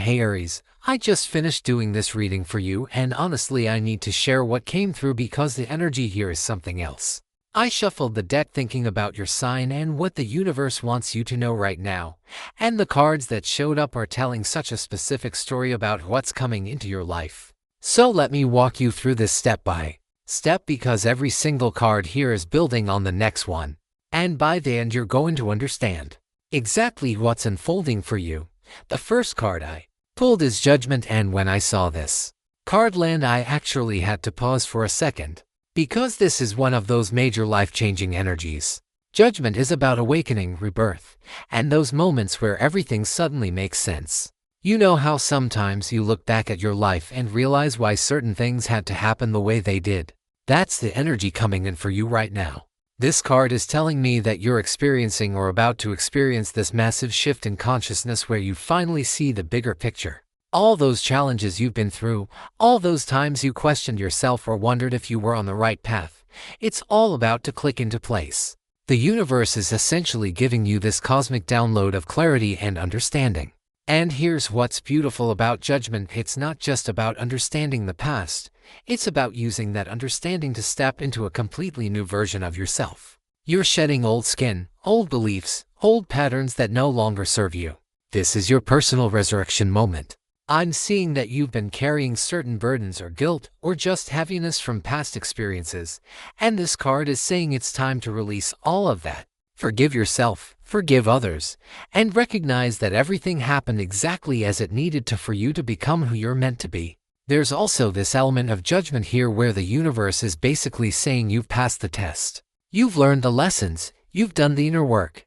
Hey Aries, I just finished doing this reading for you and honestly I need to share what came through because the energy here is something else. I shuffled the deck thinking about your sign and what the universe wants you to know right now, and the cards that showed up are telling such a specific story about what's coming into your life. So let me walk you through this step by step because every single card here is building on the next one. And by the end you're going to understand exactly what's unfolding for you. The first card I pulled is Judgment, and when I saw this card land I actually had to pause for a second. Because this is one of those major life-changing energies. Judgment is about awakening, rebirth, and those moments where everything suddenly makes sense. You know how sometimes you look back at your life and realize why certain things had to happen the way they did. That's the energy coming in for you right now. This card is telling me that you're experiencing or about to experience this massive shift in consciousness where you finally see the bigger picture. All those challenges you've been through, all those times you questioned yourself or wondered if you were on the right path, it's all about to click into place. The universe is essentially giving you this cosmic download of clarity and understanding. And here's what's beautiful about Judgment: it's not just about understanding the past, it's about using that understanding to step into a completely new version of yourself. You're shedding old skin, old beliefs, old patterns that no longer serve you. This is your personal resurrection moment. I'm seeing that you've been carrying certain burdens or guilt or just heaviness from past experiences, and this card is saying it's time to release all of that. Forgive yourself, forgive others, and recognize that everything happened exactly as it needed to for you to become who you're meant to be. There's also this element of judgment here where the universe is basically saying you've passed the test. You've learned the lessons, you've done the inner work,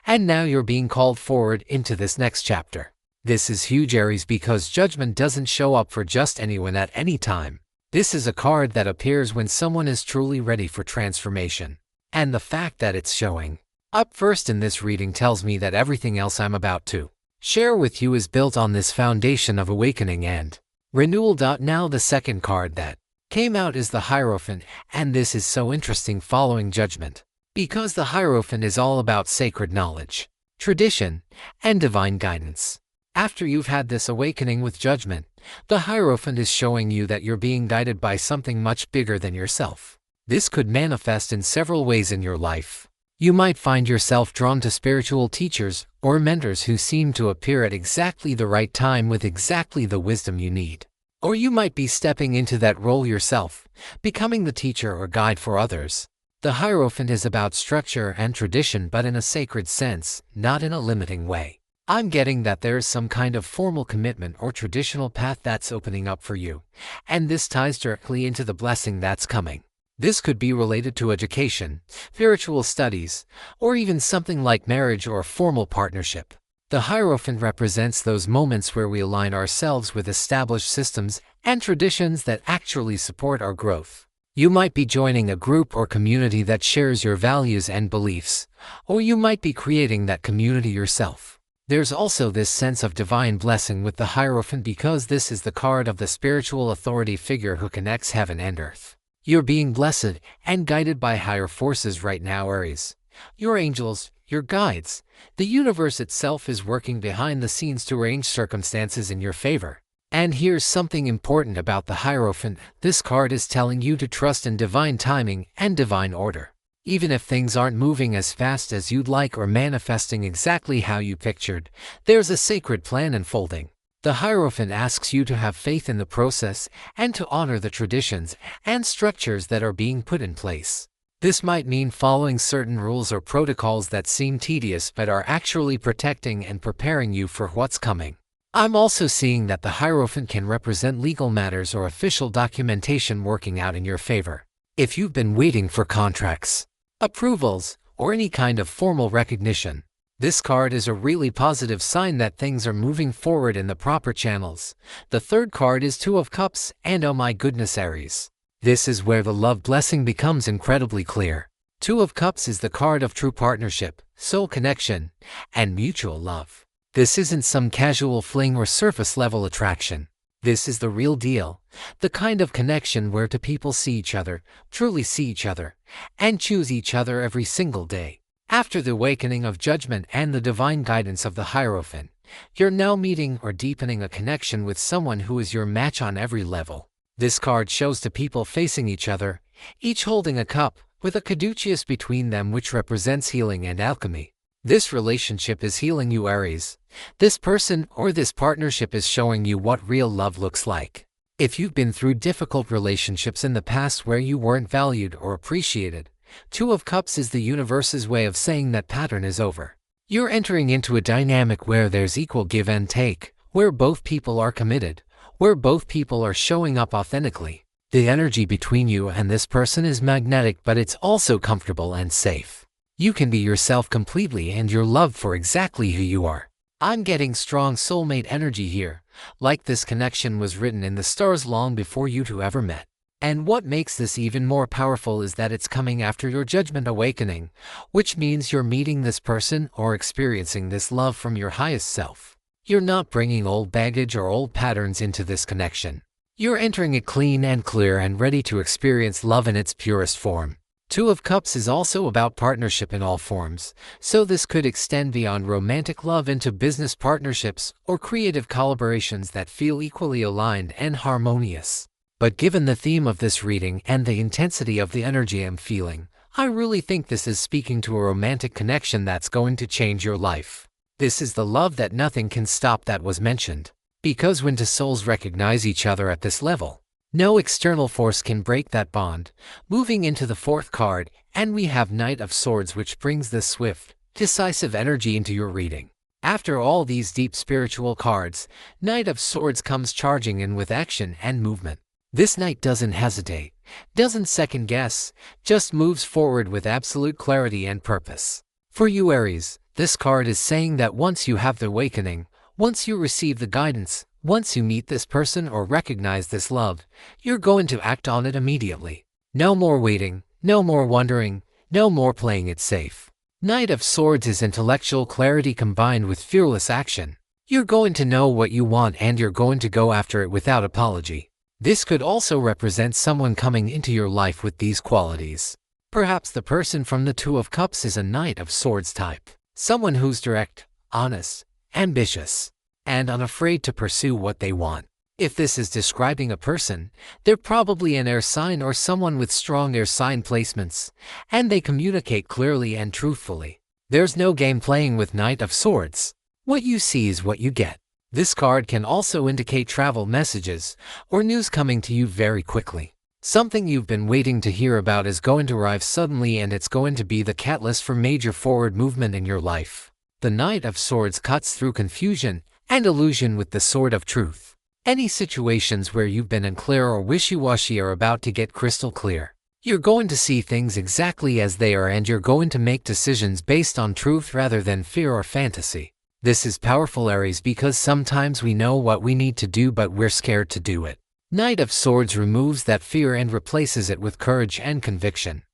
and now you're being called forward into this next chapter. This is huge, Aries, because judgment doesn't show up for just anyone at any time. This is a card that appears when someone is truly ready for transformation. And the fact that it's showing up first in this reading tells me that everything else I'm about to share with you is built on this foundation of awakening and renewal. Now the second card that came out is the Hierophant, and this is so interesting following Judgment, because the Hierophant is all about sacred knowledge, tradition, and divine guidance. After you've had this awakening with Judgment, the Hierophant is showing you that you're being guided by something much bigger than yourself. This could manifest in several ways in your life. You might find yourself drawn to spiritual teachers or mentors who seem to appear at exactly the right time with exactly the wisdom you need. Or you might be stepping into that role yourself, becoming the teacher or guide for others. The Hierophant is about structure and tradition, but in a sacred sense, not in a limiting way. I'm getting that there's some kind of formal commitment or traditional path that's opening up for you, and this ties directly into the blessing that's coming. This could be related to education, spiritual studies, or even something like marriage or a formal partnership. The Hierophant represents those moments where we align ourselves with established systems and traditions that actually support our growth. You might be joining a group or community that shares your values and beliefs, or you might be creating that community yourself. There's also this sense of divine blessing with the Hierophant because this is the card of the spiritual authority figure who connects heaven and earth. You're being blessed and guided by higher forces right now, Aries. Your angels, your guides, the universe itself is working behind the scenes to arrange circumstances in your favor. And here's something important about the Hierophant: this card is telling you to trust in divine timing and divine order. Even if things aren't moving as fast as you'd like or manifesting exactly how you pictured, there's a sacred plan unfolding. The Hierophant asks you to have faith in the process and to honor the traditions and structures that are being put in place. This might mean following certain rules or protocols that seem tedious but are actually protecting and preparing you for what's coming. I'm also seeing that the Hierophant can represent legal matters or official documentation working out in your favor. If you've been waiting for contracts, approvals, or any kind of formal recognition, this card is a really positive sign that things are moving forward in the proper channels. The third card is Two of Cups, and oh my goodness, Aries. This is where the love blessing becomes incredibly clear. Two of Cups is the card of true partnership, soul connection, and mutual love. This isn't some casual fling or surface-level attraction. This is the real deal, the kind of connection where two people see each other, truly see each other, and choose each other every single day. After the awakening of Judgment and the divine guidance of the Hierophant, You're now meeting or deepening a connection with someone who is your match on every level. This card shows two people facing each other, each holding a cup, with a caduceus between them which represents healing and alchemy. This relationship is healing you, Aries. This person or this partnership is showing you what real love looks like. If you've been through difficult relationships in the past where you weren't valued or appreciated, Two of Cups is the universe's way of saying that pattern is over. You're entering into a dynamic where there's equal give and take, where both people are committed, where both people are showing up authentically. The energy between you and this person is magnetic, but it's also comfortable and safe. You can be yourself completely and you're loved for exactly who you are. I'm getting strong soulmate energy here, like this connection was written in the stars long before you two ever met. And what makes this even more powerful is that it's coming after your judgment awakening, which means you're meeting this person or experiencing this love from your highest self. You're not bringing old baggage or old patterns into this connection. You're entering it clean and clear and ready to experience love in its purest form. Two of Cups is also about partnership in all forms, so this could extend beyond romantic love into business partnerships or creative collaborations that feel equally aligned and harmonious. But given the theme of this reading and the intensity of the energy I'm feeling, I really think this is speaking to a romantic connection that's going to change your life. This is the love that nothing can stop that was mentioned. Because when two souls recognize each other at this level, no external force can break that bond. Moving into the fourth card, and we have Knight of Swords, which brings this swift, decisive energy into your reading. After all these deep spiritual cards, Knight of Swords comes charging in with action and movement. This knight doesn't hesitate, doesn't second guess, just moves forward with absolute clarity and purpose. For you, Aries, this card is saying that once you have the awakening, once you receive the guidance, once you meet this person or recognize this love, you're going to act on it immediately. No more waiting, no more wondering, no more playing it safe. Knight of Swords is intellectual clarity combined with fearless action. You're going to know what you want and you're going to go after it without apology. This could also represent someone coming into your life with these qualities. Perhaps the person from the Two of Cups is a Knight of Swords type. Someone who's direct, honest, ambitious, and unafraid to pursue what they want. If this is describing a person, they're probably an air sign or someone with strong air sign placements, and they communicate clearly and truthfully. There's no game playing with Knight of Swords. What you see is what you get. This card can also indicate travel messages or news coming to you very quickly. Something you've been waiting to hear about is going to arrive suddenly, and it's going to be the catalyst for major forward movement in your life. The Knight of Swords cuts through confusion and illusion with the sword of truth. Any situations where you've been unclear or wishy-washy are about to get crystal clear. You're going to see things exactly as they are, and you're going to make decisions based on truth rather than fear or fantasy. This is powerful, Aries, because sometimes we know what we need to do but we're scared to do it. Knight of Swords removes that fear and replaces it with courage and conviction.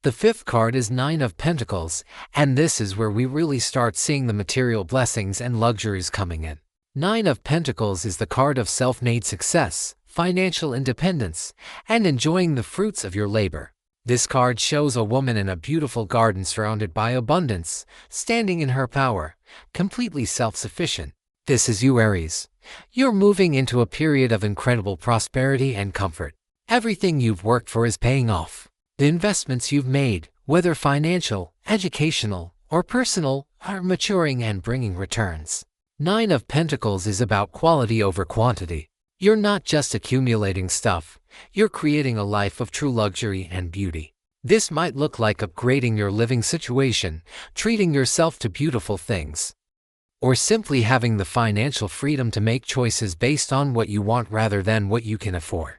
The fifth card is Nine of Pentacles, and this is where we really start seeing the material blessings and luxuries coming in. Nine of Pentacles is the card of self-made success, financial independence, and enjoying the fruits of your labor. This card shows a woman in a beautiful garden surrounded by abundance, standing in her power, completely self-sufficient. This is you, Aries. You're moving into a period of incredible prosperity and comfort. Everything you've worked for is paying off. The investments you've made, whether financial, educational, or personal, are maturing and bringing returns. Nine of Pentacles is about quality over quantity. You're not just accumulating stuff, you're creating a life of true luxury and beauty. This might look like upgrading your living situation, treating yourself to beautiful things, or simply having the financial freedom to make choices based on what you want rather than what you can afford.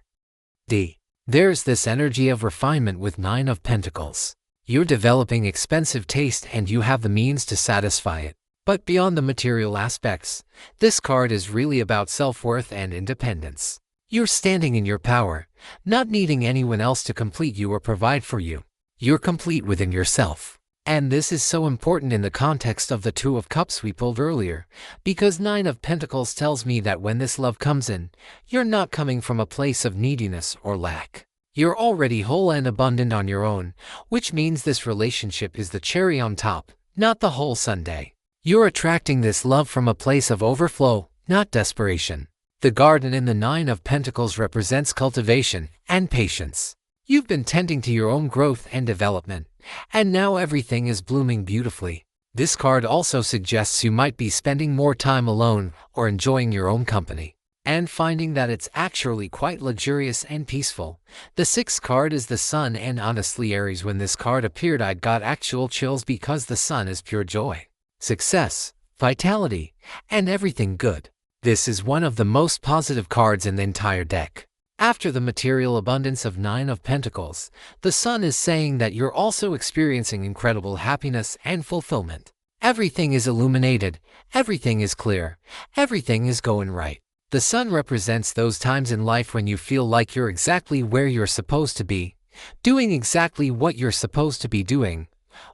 There's this energy of refinement with Nine of Pentacles. You're developing expensive taste and you have the means to satisfy it. But beyond the material aspects, this card is really about self-worth and independence. You're standing in your power, not needing anyone else to complete you or provide for you. You're complete within yourself. And this is so important in the context of the Two of Cups we pulled earlier, because Nine of Pentacles tells me that when this love comes in, you're not coming from a place of neediness or lack. You're already whole and abundant on your own, which means this relationship is the cherry on top, not the whole sundae. You're attracting this love from a place of overflow, not desperation. The garden in the Nine of Pentacles represents cultivation and patience. You've been tending to your own growth and development, and now everything is blooming beautifully. This card also suggests you might be spending more time alone or enjoying your own company, and finding that it's actually quite luxurious and peaceful. The sixth card is the Sun, and honestly, Aries, when this card appeared I got actual chills because the Sun is pure joy, success, vitality, and everything good. This is one of the most positive cards in the entire deck. After the material abundance of Nine of Pentacles, the Sun is saying that you're also experiencing incredible happiness and fulfillment. Everything is illuminated, everything is clear, everything is going right. The Sun represents those times in life when you feel like you're exactly where you're supposed to be, doing exactly what you're supposed to be doing,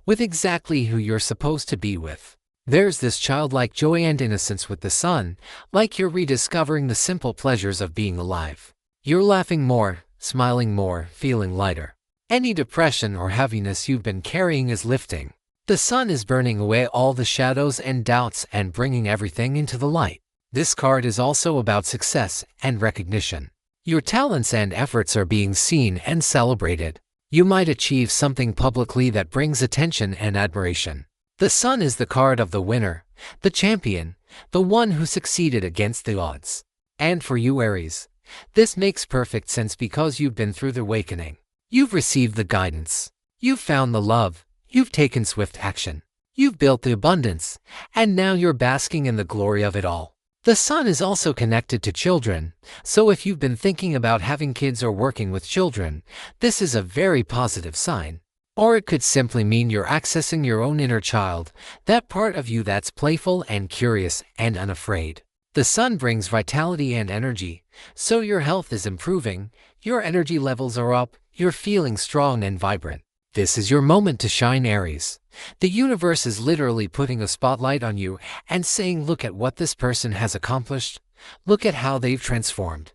with exactly who you're supposed to be with. There's this childlike joy and innocence with the Sun, like you're rediscovering the simple pleasures of being alive. You're laughing more, smiling more, feeling lighter. Any depression or heaviness you've been carrying is lifting. The Sun is burning away all the shadows and doubts and bringing everything into the light. This card is also about success and recognition. Your talents and efforts are being seen and celebrated. You might achieve something publicly that brings attention and admiration. The Sun is the card of the winner, the champion, the one who succeeded against the odds. And for you, Aries, this makes perfect sense because you've been through the awakening. You've received the guidance. You've found the love. You've taken swift action. You've built the abundance. And now you're basking in the glory of it all. The Sun is also connected to children, so if you've been thinking about having kids or working with children, this is a very positive sign. Or it could simply mean you're accessing your own inner child, that part of you that's playful and curious and unafraid. The Sun brings vitality and energy, so your health is improving, your energy levels are up, you're feeling strong and vibrant. This is your moment to shine, Aries. The universe is literally putting a spotlight on you and saying, look at what this person has accomplished. Look at how they've transformed.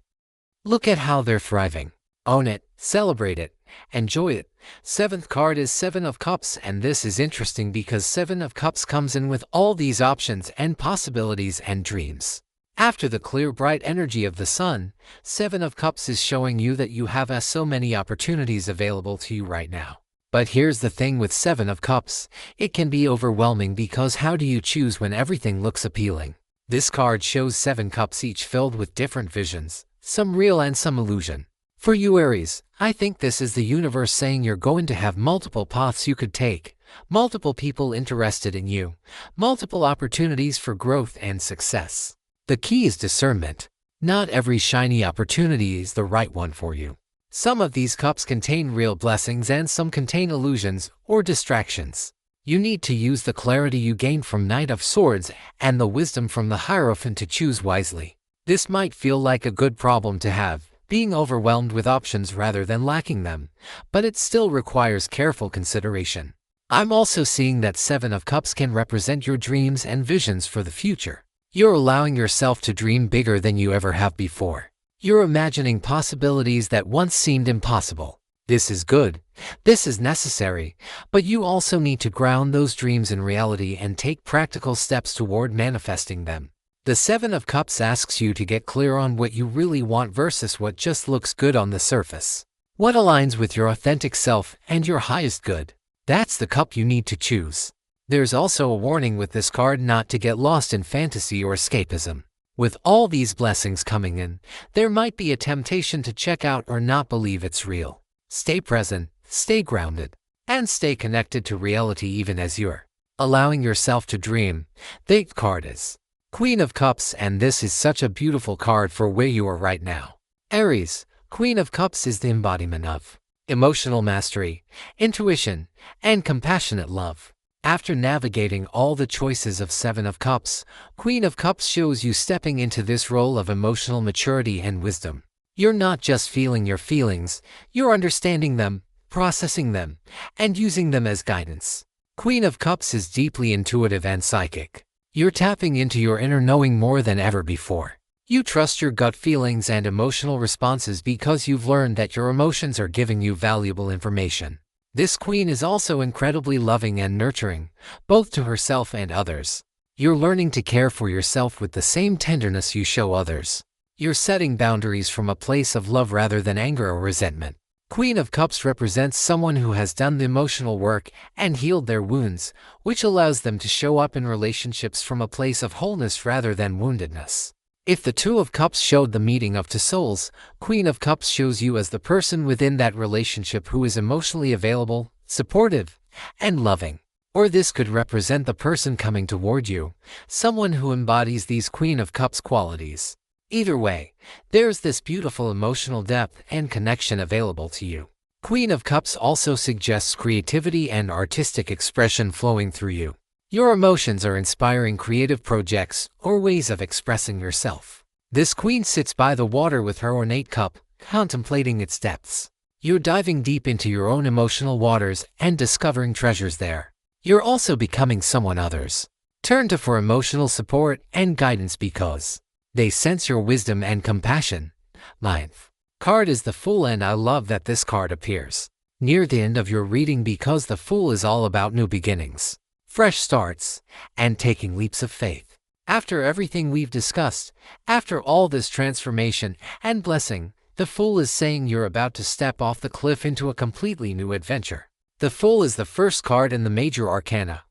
Look at how they're thriving. Own it, celebrate it, enjoy it. Seventh card is Seven of Cups, and this is interesting because Seven of Cups comes in with all these options and possibilities and dreams. After the clear, bright energy of the Sun, Seven of Cups is showing you that you have so many opportunities available to you right now. But here's the thing with Seven of Cups, it can be overwhelming because how do you choose when everything looks appealing? This card shows 7 cups each filled with different visions, some real and some illusion. For you, Aries, I think this is the universe saying you're going to have multiple paths you could take, multiple people interested in you, multiple opportunities for growth and success. The key is discernment. Not every shiny opportunity is the right one for you. Some of these cups contain real blessings and some contain illusions or distractions. You need to use the clarity you gain from Knight of Swords and the wisdom from the Hierophant to choose wisely. This might feel like a good problem to have, being overwhelmed with options rather than lacking them, but it still requires careful consideration. I'm also seeing that Seven of Cups can represent your dreams and visions for the future. You're allowing yourself to dream bigger than you ever have before. You're imagining possibilities that once seemed impossible. This is good. This is necessary. But you also need to ground those dreams in reality and take practical steps toward manifesting them. The Seven of Cups asks you to get clear on what you really want versus what just looks good on the surface. What aligns with your authentic self and your highest good? That's the cup you need to choose. There's also a warning with this card not to get lost in fantasy or escapism. With all these blessings coming in, there might be a temptation to check out or not believe it's real. Stay present, stay grounded, and stay connected to reality even as you're allowing yourself to dream. The eighth card is Queen of Cups, and this is such a beautiful card for where you are right now. Aries, Queen of Cups is the embodiment of emotional mastery, intuition, and compassionate love. After navigating all the choices of Seven of Cups, Queen of Cups shows you stepping into this role of emotional maturity and wisdom. You're not just feeling your feelings, you're understanding them, processing them, and using them as guidance. Queen of Cups is deeply intuitive and psychic. You're tapping into your inner knowing more than ever before. You trust your gut feelings and emotional responses because you've learned that your emotions are giving you valuable information. This queen is also incredibly loving and nurturing, both to herself and others. You're learning to care for yourself with the same tenderness you show others. You're setting boundaries from a place of love rather than anger or resentment. Queen of Cups represents someone who has done the emotional work and healed their wounds, which allows them to show up in relationships from a place of wholeness rather than woundedness. If the Two of Cups showed the meeting of two souls, Queen of Cups shows you as the person within that relationship who is emotionally available, supportive, and loving. Or this could represent the person coming toward you, someone who embodies these Queen of Cups qualities. Either way, there's this beautiful emotional depth and connection available to you. Queen of Cups also suggests creativity and artistic expression flowing through you. Your emotions are inspiring creative projects or ways of expressing yourself. This queen sits by the water with her ornate cup, contemplating its depths. You're diving deep into your own emotional waters and discovering treasures there. You're also becoming someone others turn to for emotional support and guidance because they sense your wisdom and compassion. Ninth card is the Fool, and I love that this card appears near the end of your reading because the Fool is all about new beginnings, fresh starts, and taking leaps of faith. After everything we've discussed, after all this transformation and blessing, the Fool is saying you're about to step off the cliff into a completely new adventure. The Fool is the first card in the major arcana,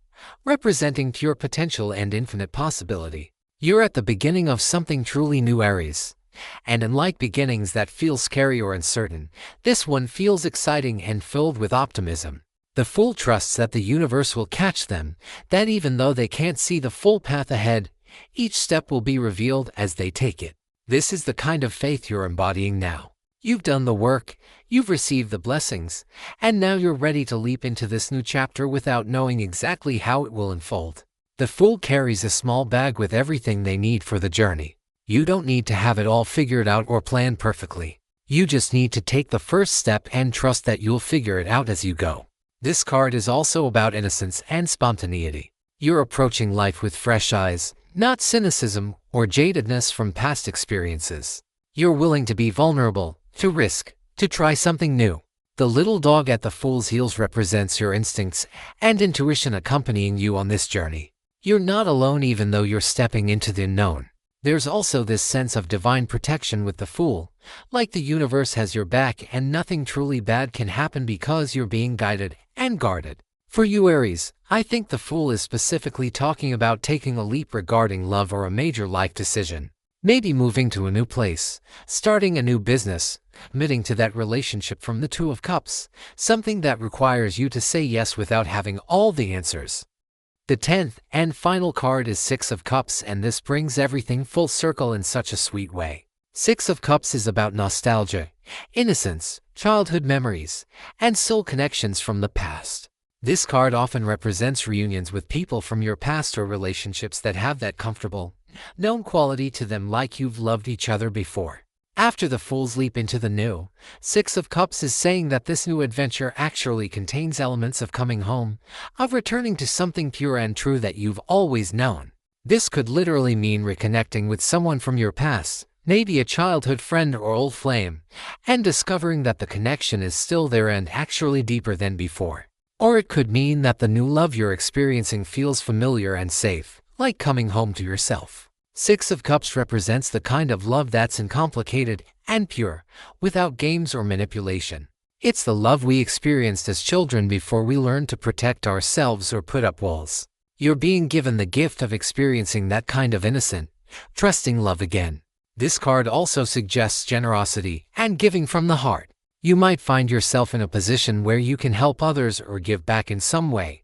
representing pure potential and infinite possibility. You're at the beginning of something truly new, Aries. And unlike beginnings that feel scary or uncertain, this one feels exciting and filled with optimism. The Fool trusts that the universe will catch them, that even though they can't see the full path ahead, each step will be revealed as they take it. This is the kind of faith you're embodying now. You've done the work, you've received the blessings, and now you're ready to leap into this new chapter without knowing exactly how it will unfold. The Fool carries a small bag with everything they need for the journey. You don't need to have it all figured out or planned perfectly. You just need to take the first step and trust that you'll figure it out as you go. This card is also about innocence and spontaneity. You're approaching life with fresh eyes, not cynicism or jadedness from past experiences. You're willing to be vulnerable, to risk, to try something new. The little dog at the Fool's heels represents your instincts and intuition accompanying you on this journey. You're not alone even though you're stepping into the unknown. There's also this sense of divine protection with the Fool, like the universe has your back and nothing truly bad can happen because you're being guided and guarded. For you, Aries, I think the Fool is specifically talking about taking a leap regarding love or a major life decision. Maybe moving to a new place, starting a new business, committing to that relationship from the Two of Cups, something that requires you to say yes without having all the answers. The 10th and final card is Six of Cups, and this brings everything full circle in such a sweet way. Six of Cups is about nostalgia, innocence, childhood memories, and soul connections from the past. This card often represents reunions with people from your past or relationships that have that comfortable, known quality to them, like you've loved each other before. After the Fool's leap into the new, Six of Cups is saying that this new adventure actually contains elements of coming home, of returning to something pure and true that you've always known. This could literally mean reconnecting with someone from your past, maybe a childhood friend or old flame, and discovering that the connection is still there and actually deeper than before. Or it could mean that the new love you're experiencing feels familiar and safe, like coming home to yourself. Six of Cups represents the kind of love that's uncomplicated and pure, without games or manipulation. It's the love we experienced as children before we learned to protect ourselves or put up walls. You're being given the gift of experiencing that kind of innocent, trusting love again. This card also suggests generosity and giving from the heart. You might find yourself in a position where you can help others or give back in some way,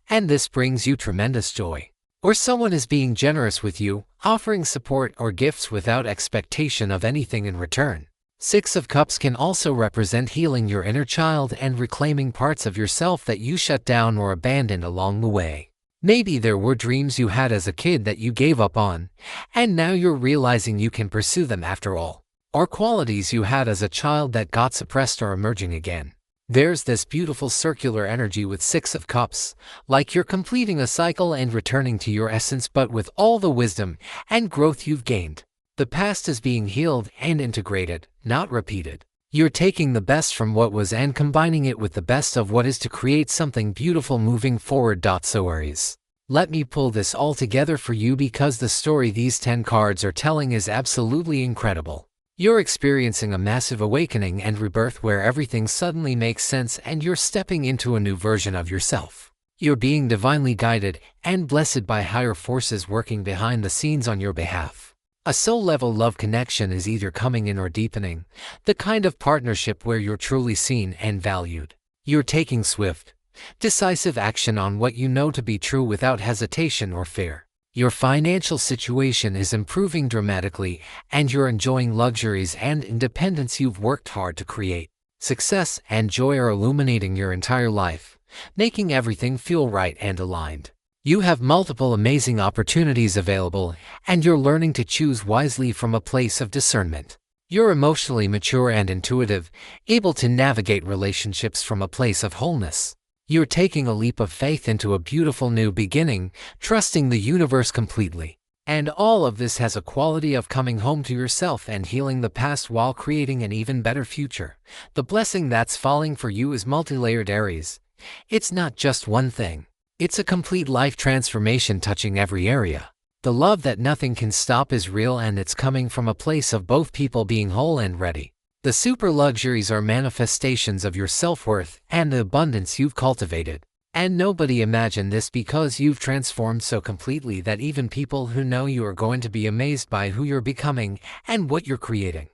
and this brings you tremendous joy. Or someone is being generous with you, offering support or gifts without expectation of anything in return. Six of Cups can also represent healing your inner child and reclaiming parts of yourself that you shut down or abandoned along the way. Maybe there were dreams you had as a kid that you gave up on, and now you're realizing you can pursue them after all. Or qualities you had as a child that got suppressed are emerging again. There's this beautiful circular energy with Six of Cups, like you're completing a cycle and returning to your essence, but with all the wisdom and growth you've gained. The past is being healed and integrated, not repeated. You're taking the best from what was and combining it with the best of what is to create something beautiful moving forward. So Aries, Let me pull this all together for you because the story these 10 cards are telling is absolutely incredible. You're experiencing a massive awakening and rebirth where everything suddenly makes sense and you're stepping into a new version of yourself. You're being divinely guided and blessed by higher forces working behind the scenes on your behalf. A soul-level love connection is either coming in or deepening, the kind of partnership where you're truly seen and valued. You're taking swift, decisive action on what you know to be true without hesitation or fear. Your financial situation is improving dramatically, and you're enjoying luxuries and independence you've worked hard to create. Success and joy are illuminating your entire life, making everything feel right and aligned. You have multiple amazing opportunities available, and you're learning to choose wisely from a place of discernment. You're emotionally mature and intuitive, able to navigate relationships from a place of wholeness. You're taking a leap of faith into a beautiful new beginning, trusting the universe completely. And all of this has a quality of coming home to yourself and healing the past while creating an even better future. The blessing that's falling for you is multi-layered, Aries. It's not just one thing. It's a complete life transformation touching every area. The love that nothing can stop is real, and it's coming from a place of both people being whole and ready. The super luxuries are manifestations of your self-worth and the abundance you've cultivated. And nobody imagined this because you've transformed so completely that even people who know you are going to be amazed by who you're becoming and what you're creating.